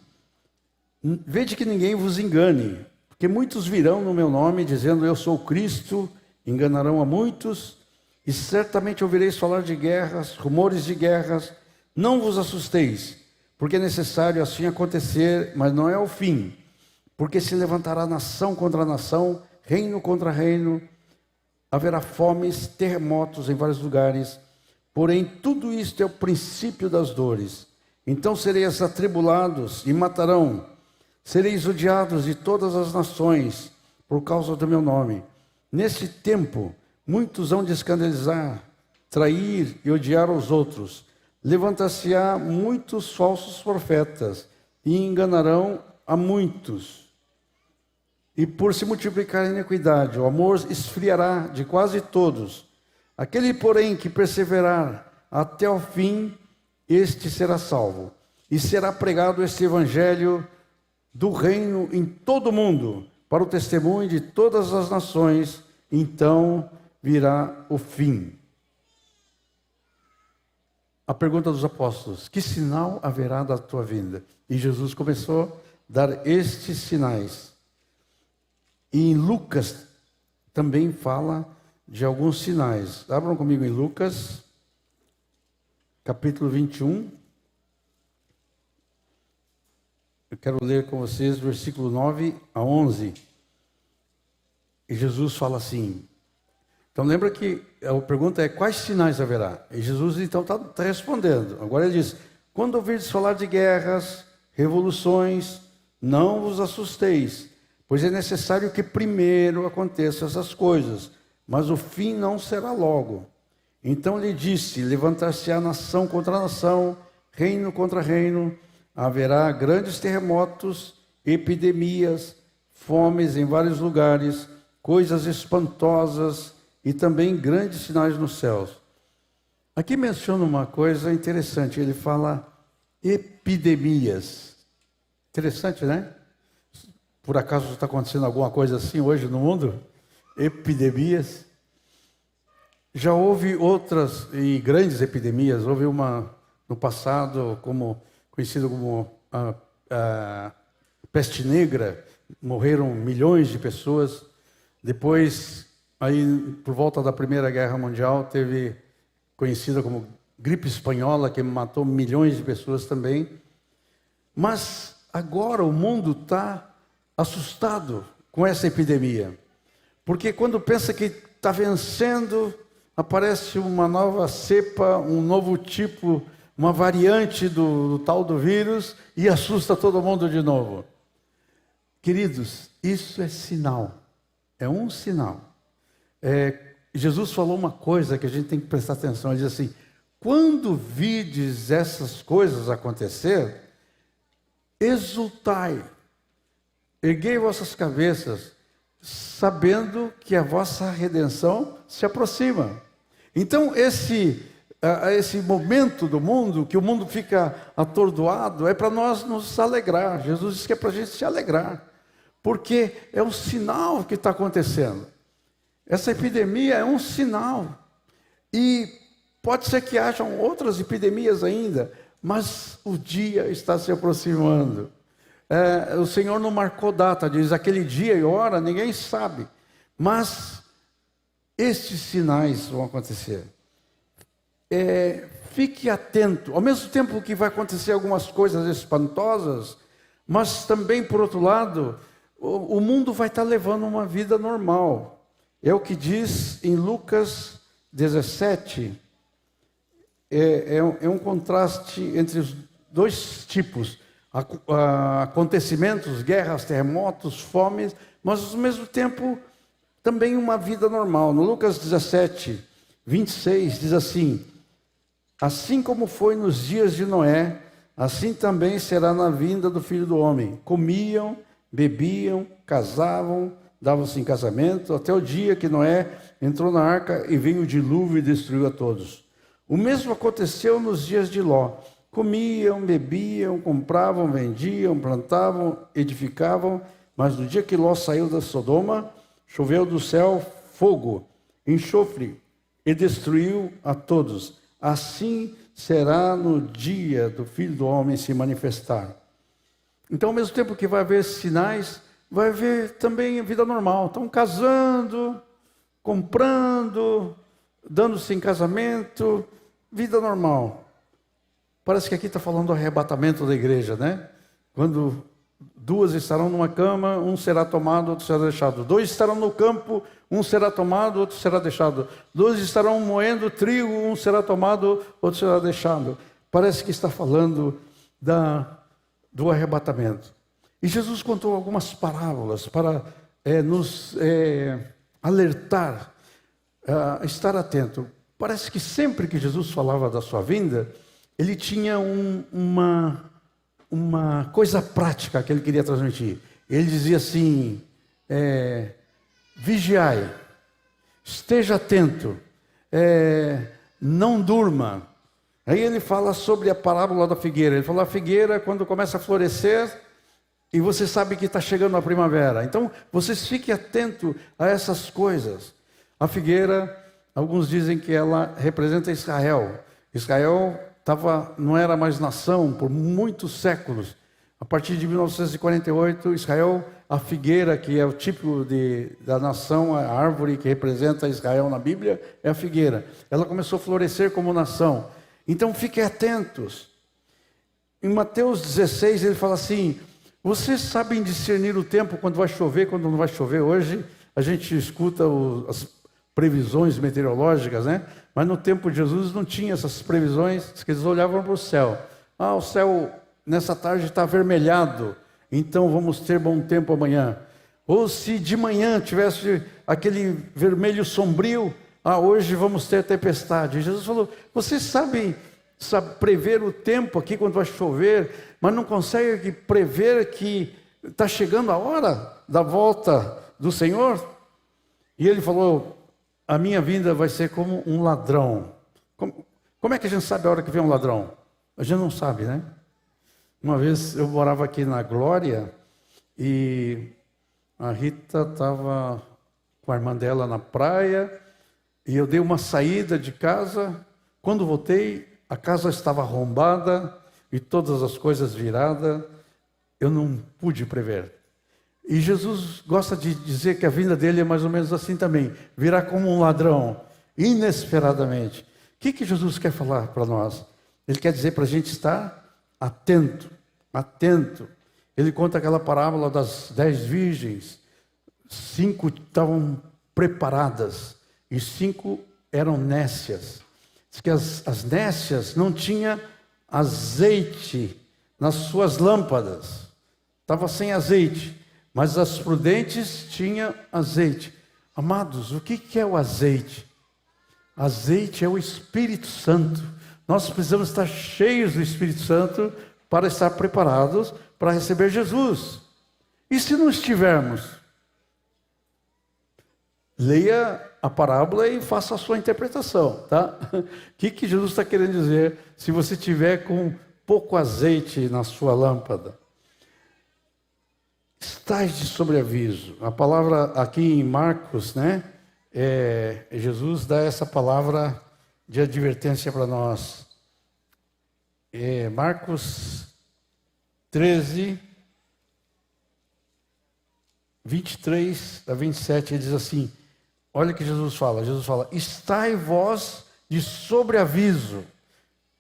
vede que ninguém vos engane, porque muitos virão no meu nome, dizendo eu sou Cristo, enganarão a muitos, e certamente ouvireis falar de guerras, rumores de guerras. Não vos assusteis, porque é necessário assim acontecer, mas não é o fim. Porque se levantará nação contra nação, reino contra reino, haverá fomes, terremotos em vários lugares. Porém, tudo isto é o princípio das dores. Então sereis atribulados e matarão. Sereis odiados de todas as nações por causa do meu nome. Nesse tempo, muitos hão de escandalizar, trair e odiar os outros. Levantar-se-á muitos falsos profetas e enganarão a muitos. E por se multiplicar a iniquidade, o amor esfriará de quase todos. Aquele, porém, que perseverar até o fim, este será salvo. E será pregado este evangelho do reino em todo o mundo, para o testemunho de todas as nações, então virá o fim. A pergunta dos apóstolos: que sinal haverá da tua vinda? E Jesus começou a dar estes sinais. E em Lucas também fala de alguns sinais. Abram comigo em Lucas, capítulo 21. Eu quero ler com vocês versículo 9 a 11. E Jesus fala assim: Então lembra que a pergunta é: quais sinais haverá? E Jesus então está respondendo. Agora ele diz: quando ouvirdes falar de guerras, revoluções, não vos assusteis, pois é necessário que primeiro aconteçam essas coisas, mas o fim não será logo. Então lhe disse: levantar-se-á nação contra nação, reino contra reino, haverá grandes terremotos, epidemias, fomes em vários lugares, coisas espantosas e também grandes sinais nos céus. Aqui menciona uma coisa interessante, ele fala epidemias. Interessante, né? Por acaso está acontecendo alguma coisa assim hoje no mundo? Epidemias. Já houve outras e grandes epidemias. Houve uma no passado, conhecida como a peste negra, morreram milhões de pessoas. Depois, aí por volta da Primeira Guerra Mundial, teve conhecida como gripe espanhola, que matou milhões de pessoas também. Mas agora o mundo está assustado com essa epidemia, porque quando pensa que está vencendo, aparece uma nova cepa, um novo tipo, uma variante do tal do vírus e assusta todo mundo de novo. Queridos, isso é sinal, é um sinal. Jesus falou uma coisa que a gente tem que prestar atenção, ele diz assim: quando vides essas coisas acontecer, exultai, erguei vossas cabeças, sabendo que a vossa redenção se aproxima. Então, esse momento do mundo, que o mundo fica atordoado, é para nós nos alegrar. Jesus disse que é para a gente se alegrar, porque é um sinal que está acontecendo. Essa epidemia é um sinal. E pode ser que hajam outras epidemias ainda, mas o dia está se aproximando. O Senhor não marcou data, diz aquele dia e hora, ninguém sabe. Mas estes sinais vão acontecer. Fique atento. Ao mesmo tempo que vai acontecer algumas coisas espantosas, mas também, por outro lado, o mundo vai estar levando uma vida normal. É o que diz em Lucas 17. É um contraste entre os dois tipos. Acontecimentos, guerras, terremotos, fomes, mas ao mesmo tempo também uma vida normal. No Lucas 17, 26, diz assim: assim como foi nos dias de Noé, assim também será na vinda do Filho do Homem. Comiam, bebiam, casavam, davam-se em casamento, até o dia que Noé entrou na arca e veio o dilúvio e destruiu a todos. O mesmo aconteceu nos dias de Ló. Comiam, bebiam, compravam, vendiam, plantavam, edificavam, mas no dia que Ló saiu da Sodoma, choveu do céu fogo, enxofre, e destruiu a todos. Assim será no dia do Filho do Homem se manifestar. Então, ao mesmo tempo que vai haver sinais, vai haver também a vida normal. Estão casando, comprando, dando-se em casamento, vida normal. Parece que aqui está falando do arrebatamento da igreja, né? Quando duas estarão numa cama, um será tomado, outro será deixado. Dois estarão no campo, um será tomado, outro será deixado. Dois estarão moendo trigo, um será tomado, outro será deixado. Parece que está falando do arrebatamento. E Jesus contou algumas parábolas para nos alertar, estar atento. Parece que sempre que Jesus falava da sua vinda, ele tinha uma coisa prática que ele queria transmitir. Ele dizia assim: vigiai, esteja atento, não durma. Aí ele fala sobre a parábola da figueira. Ele fala: a figueira, quando começa a florescer, e você sabe que está chegando a primavera. Então, vocês fiquem atentos a essas coisas. A figueira, alguns dizem que ela representa Israel. Israel não era mais nação por muitos séculos. A partir de 1948, Israel, a figueira, que é o tipo da nação, a árvore que representa Israel na Bíblia, é a figueira. Ela começou a florescer como nação. Então, fiquem atentos. Em Mateus 16, ele fala assim: vocês sabem discernir o tempo, quando vai chover, quando não vai chover? Hoje, a gente escuta previsões meteorológicas, né? Mas no tempo de Jesus não tinha essas previsões, que eles olhavam para o céu. Ah, o céu nessa tarde está avermelhado, então vamos ter bom tempo amanhã. Ou se de manhã tivesse aquele vermelho sombrio, hoje vamos ter tempestade. E Jesus falou, vocês sabem prever o tempo aqui quando vai chover, mas não conseguem prever que está chegando a hora da volta do Senhor? E ele falou, a minha vinda vai ser como um ladrão. Como é que a gente sabe a hora que vem um ladrão? A gente não sabe, né? Uma vez eu morava aqui na Glória e a Rita estava com a irmã dela na praia e eu dei uma saída de casa. Quando voltei, a casa estava arrombada e todas as coisas viradas. Eu não pude prever. E Jesus gosta de dizer que a vinda dele é mais ou menos assim também. Virá como um ladrão, inesperadamente. O que Jesus quer falar para nós? Ele quer dizer para a gente estar atento, atento. Ele conta aquela parábola das 10 virgens. 5 estavam preparadas e 5 eram nécias. Diz que as nécias não tinham azeite nas suas lâmpadas. Estava sem azeite. Mas as prudentes tinham azeite. Amados, o que é o azeite? Azeite é o Espírito Santo. Nós precisamos estar cheios do Espírito Santo para estar preparados para receber Jesus. E se não estivermos? Leia a parábola e faça a sua interpretação, tá? O que Jesus está querendo dizer se você tiver com pouco azeite na sua lâmpada? Estais de sobreaviso. A palavra aqui em Marcos, né? Jesus dá essa palavra de advertência para nós. Marcos 13, 23 a 27, ele diz assim, olha o que Jesus fala, estai vós de sobreaviso.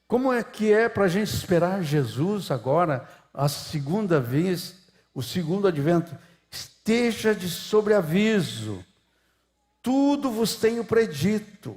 Como é que é para a gente esperar Jesus agora, a segunda vez, o segundo advento? Esteja de sobreaviso, tudo vos tenho predito.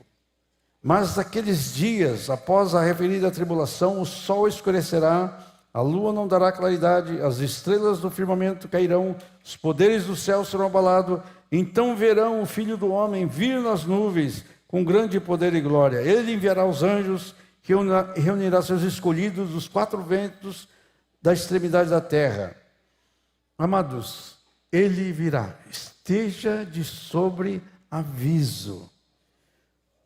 Mas naqueles dias, após a referida tribulação, o sol escurecerá, a lua não dará claridade, as estrelas do firmamento cairão, os poderes do céu serão abalados. Então verão o Filho do Homem vir nas nuvens, com grande poder e glória. Ele enviará os anjos, que reunirá seus escolhidos dos 4 ventos da extremidade da terra. Amados, ele virá, esteja de sobreaviso.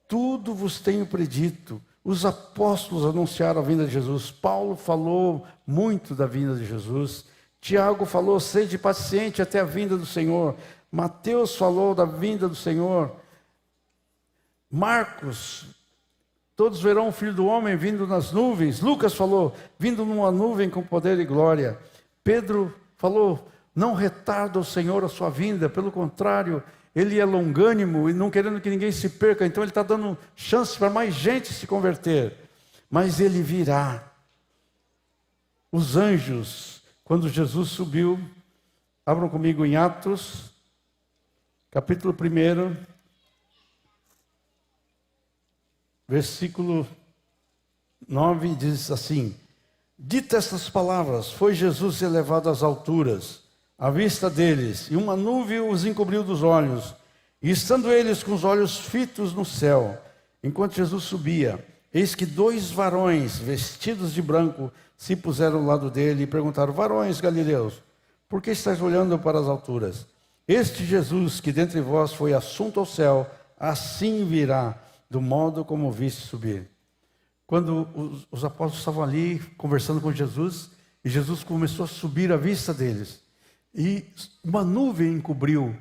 Tudo vos tenho predito. Os apóstolos anunciaram a vinda de Jesus. Paulo falou muito da vinda de Jesus. Tiago falou, sede paciente até a vinda do Senhor. Mateus falou da vinda do Senhor. Marcos, todos verão o Filho do Homem vindo nas nuvens. Lucas falou, vindo numa nuvem com poder e glória. Pedro falou, não retarda o Senhor a sua vinda, pelo contrário, ele é longânimo e não querendo que ninguém se perca, então ele está dando chance para mais gente se converter. Mas ele virá. Os anjos, quando Jesus subiu, abram comigo em Atos, capítulo 1, versículo 9, diz assim, ditas estas palavras, foi Jesus elevado às alturas, à vista deles, e uma nuvem os encobriu dos olhos. E estando eles com os olhos fitos no céu, enquanto Jesus subia, eis que 2 varões, vestidos de branco, se puseram ao lado dele e perguntaram, varões galileus, por que estáis olhando para as alturas? Este Jesus, que dentre vós foi assunto ao céu, assim virá, do modo como viste subir. Quando os apóstolos estavam ali, conversando com Jesus, e Jesus começou a subir à vista deles, e uma nuvem encobriu,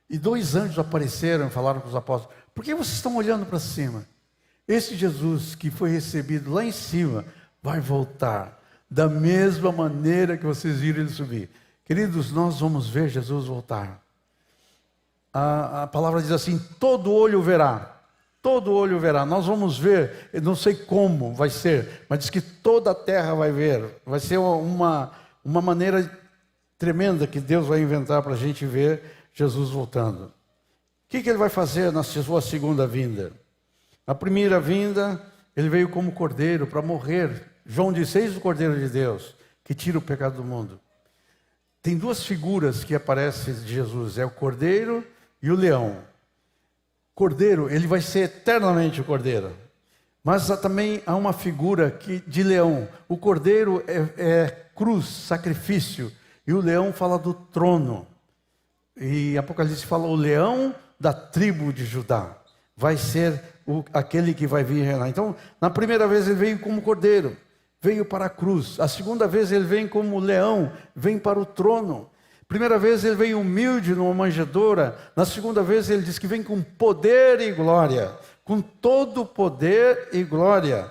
e 2 anjos apareceram e falaram com os apóstolos, por que vocês estão olhando para cima? Esse Jesus que foi recebido lá em cima, vai voltar, da mesma maneira que vocês viram ele subir. Queridos, nós vamos ver Jesus voltar. A palavra diz assim, todo olho verá. Todo olho verá, nós vamos ver, eu não sei como vai ser, mas diz que toda a terra vai ver. Vai ser uma maneira tremenda que Deus vai inventar para a gente ver Jesus voltando. que ele vai fazer na sua segunda vinda? Na primeira vinda, ele veio como cordeiro para morrer. João diz: eis o Cordeiro de Deus, que tira o pecado do mundo. Tem duas figuras que aparecem de Jesus, é o cordeiro e o leão. Cordeiro, ele vai ser eternamente o cordeiro. Mas também há uma figura de leão. O cordeiro é cruz, sacrifício. E o leão fala do trono. E Apocalipse fala o leão da tribo de Judá. Vai ser aquele que vai vir reinar. Então, na primeira vez ele veio como cordeiro. Veio para a cruz. A segunda vez ele vem como leão, vem para o trono. Primeira vez ele veio humilde numa manjedoura. Na segunda vez ele diz que vem com poder e glória. Com todo poder e glória.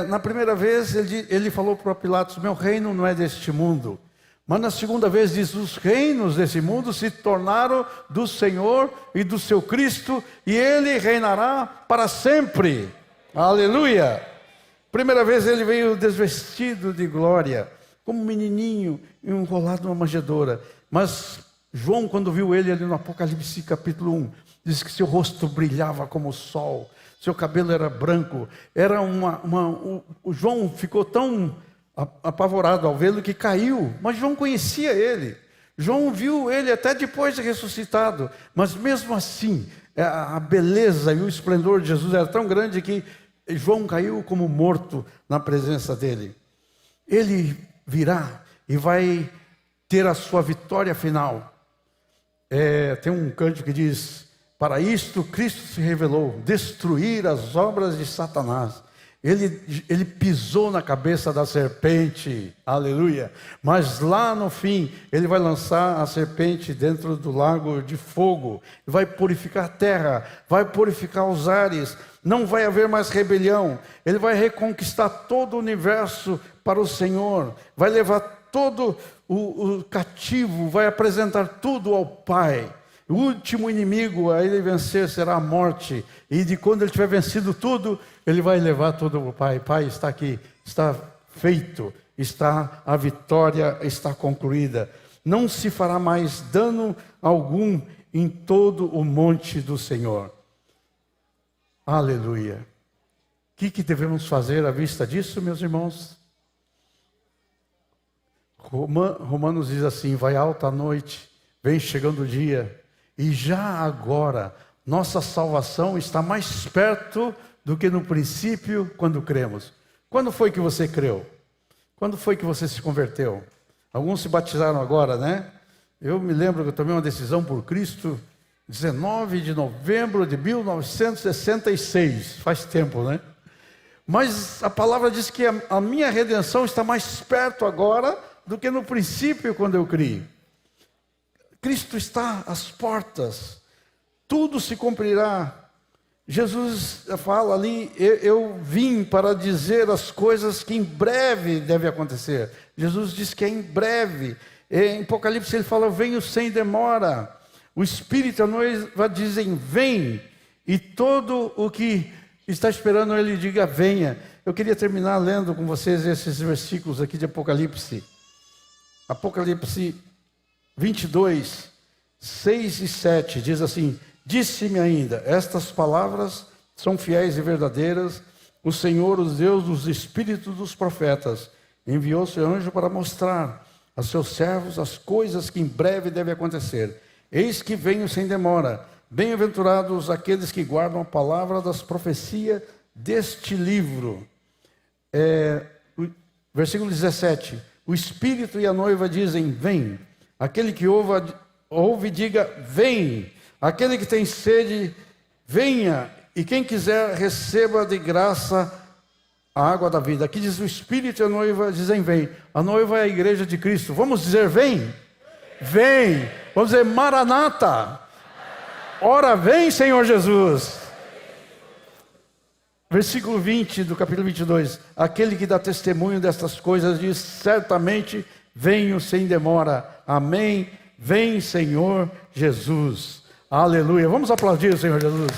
Na primeira vez ele falou para Pilatos: meu reino não é deste mundo. Mas na segunda vez diz: os reinos desse mundo se tornaram do Senhor e do seu Cristo, e ele reinará para sempre. Aleluia! Primeira vez ele veio desvestido de glória, como um menininho enrolado numa manjedoura. Mas João, quando viu ele ali no Apocalipse capítulo 1, diz que seu rosto brilhava como o sol, seu cabelo era branco. O João ficou tão apavorado ao vê-lo que caiu, mas João conhecia ele. João viu ele até depois de ressuscitado, mas mesmo assim, a beleza e o esplendor de Jesus era tão grande que João caiu como morto na presença dele. Ele virá e vai ter a sua vitória final. Tem um cântico que diz: para isto Cristo se revelou, destruir as obras de Satanás. Ele pisou na cabeça da serpente, aleluia. Mas lá no fim, ele vai lançar a serpente dentro do lago de fogo, vai purificar a terra, vai purificar os ares, não vai haver mais rebelião. Ele vai reconquistar todo o universo para o Senhor, vai levar todo o cativo, vai apresentar tudo ao Pai. O último inimigo a ele vencer será a morte. E de quando ele tiver vencido tudo, ele vai levar tudo ao Pai. Pai, está aqui, está feito, a vitória está concluída. Não se fará mais dano algum em todo o monte do Senhor. Aleluia. O que devemos fazer à vista disso, meus irmãos? Romanos diz assim: vai alta a noite, vem chegando o dia. E já agora, nossa salvação está mais perto do que no princípio, quando cremos. Quando foi que você creu? Quando foi que você se converteu? Alguns se batizaram agora, né? Eu me lembro que eu tomei uma decisão por Cristo, 19 de novembro de 1966. Faz tempo, né? Mas a palavra diz que a minha redenção está mais perto agora do que no princípio, quando eu criei. Cristo está às portas, tudo se cumprirá. Jesus fala ali: eu vim para dizer as coisas que em breve devem acontecer. Jesus diz que é em breve. Em Apocalipse ele fala: eu venho sem demora. O Espírito e a noiva dizem: vem. E todo o que está esperando ele diga: venha. Eu queria terminar lendo com vocês esses versículos aqui de Apocalipse. Apocalipse 22, 6 e 7, diz assim: disse-me ainda, estas palavras são fiéis e verdadeiras. O Senhor, o Deus dos espíritos dos profetas, enviou seu anjo para mostrar a seus servos as coisas que em breve devem acontecer. Eis que venho sem demora. Bem-aventurados aqueles que guardam a palavra das profecias deste livro. Versículo 17. O Espírito e a noiva dizem: vem. Aquele que ouve, diga: vem. Aquele que tem sede, venha. E quem quiser, receba de graça a água da vida. Aqui diz: o Espírito e a noiva dizem: vem. A noiva é a igreja de Cristo. Vamos dizer: vem. Vem. Vamos dizer: Maranata. Ora vem, Senhor Jesus. Versículo 20 do capítulo 22. Aquele que dá testemunho destas coisas diz: certamente venho sem demora. Amém. Vem, Senhor Jesus. Aleluia. Vamos aplaudir o Senhor Jesus.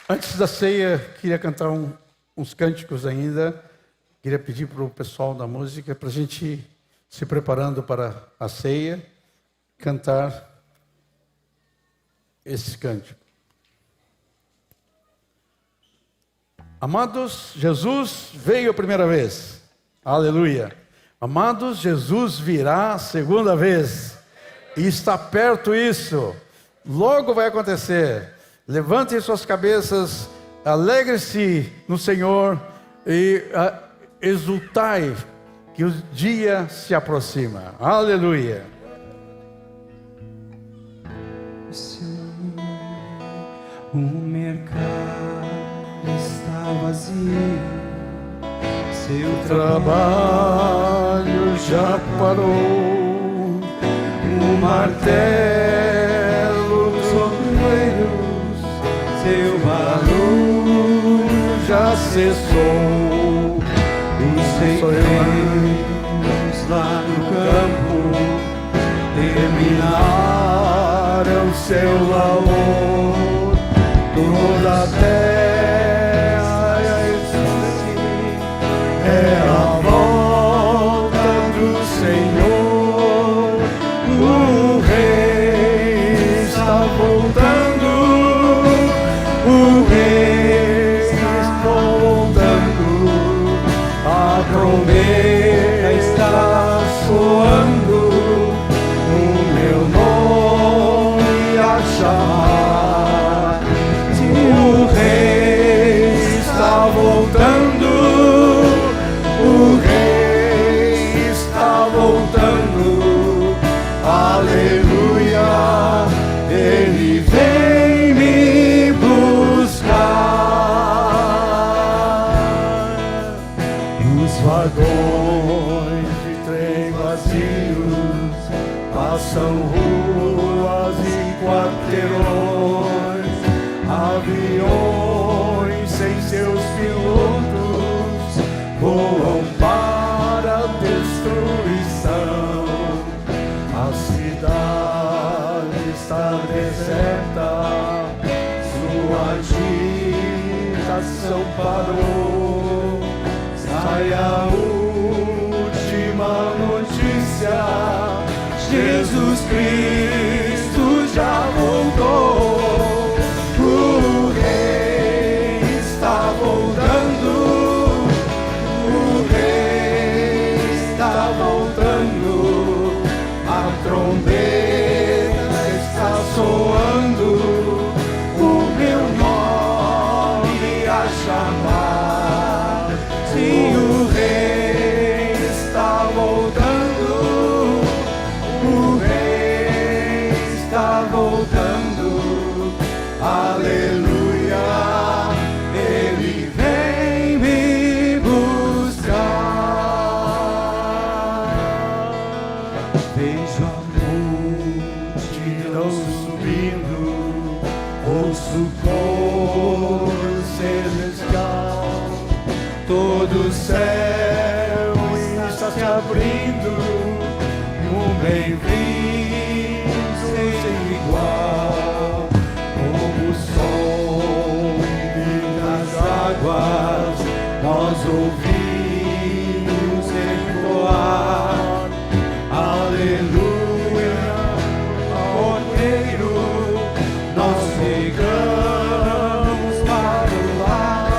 Antes da ceia, queria cantar uns cânticos ainda. Queria pedir para o pessoal da música, para a gente ir se preparando para a ceia, cantar esse cântico. Amados, Jesus veio a primeira vez. Aleluia. Amados, Jesus virá a segunda vez. E está perto isso. Logo vai acontecer. Levantem suas cabeças, alegre-se no Senhor e exultai que o dia se aproxima. Aleluia. O mercado está vazio, seu Trabalho já parou, o martelo dos obreiros, seu barulho já cessou. os ceifeiros lá no campo terminaram seu labor, toda a terra é a volta do Senhor, o Rei está voltando, o Rei está voltando, a trombeta está soando, o meu nome a chamar. Se o Rei está voltando, o Rei está voltando, aleluia, Ele vem me buscar. E os vagões de trem vazios passam ruas e quarteirões, aviões sem seus pilotos voam para a destruição. A cidade está deserta, sua agitação parou. Sai a última notícia: Jesus Cristo já voltou. O Rei está voltando, o Rei está voltando, a trombeta está soando, o meu nome a chamar. Sim, o Rei está voltando, o Rei está voltando, aleluia, Ele vem me buscar. Vejo a multidão subindo, ouço o coro celestial, todo o céu está se abrindo, um bem-vindo sem igual, como o som das águas, nós ouvimos ecoar, aleluia, Cordeiro, nós chegamos para o lar.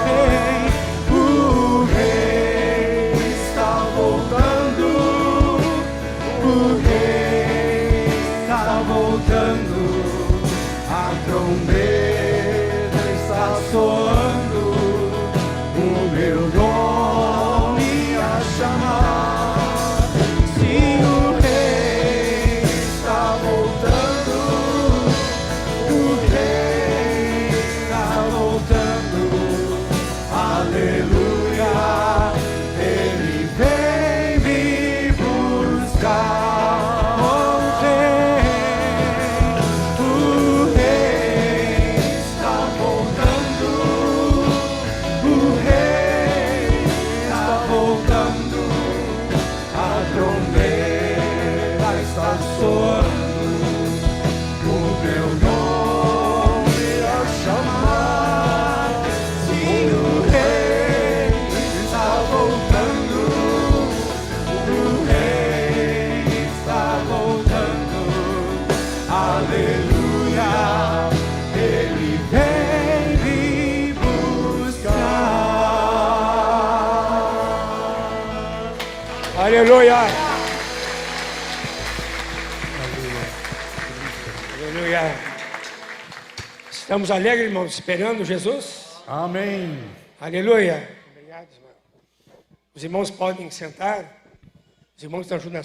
O Rei está voltando, o Rei Aleluia. Aleluia. Estamos alegres, irmãos, esperando Jesus. Amém. Aleluia. Obrigado, irmão. Os irmãos podem sentar. Os irmãos estão ajudando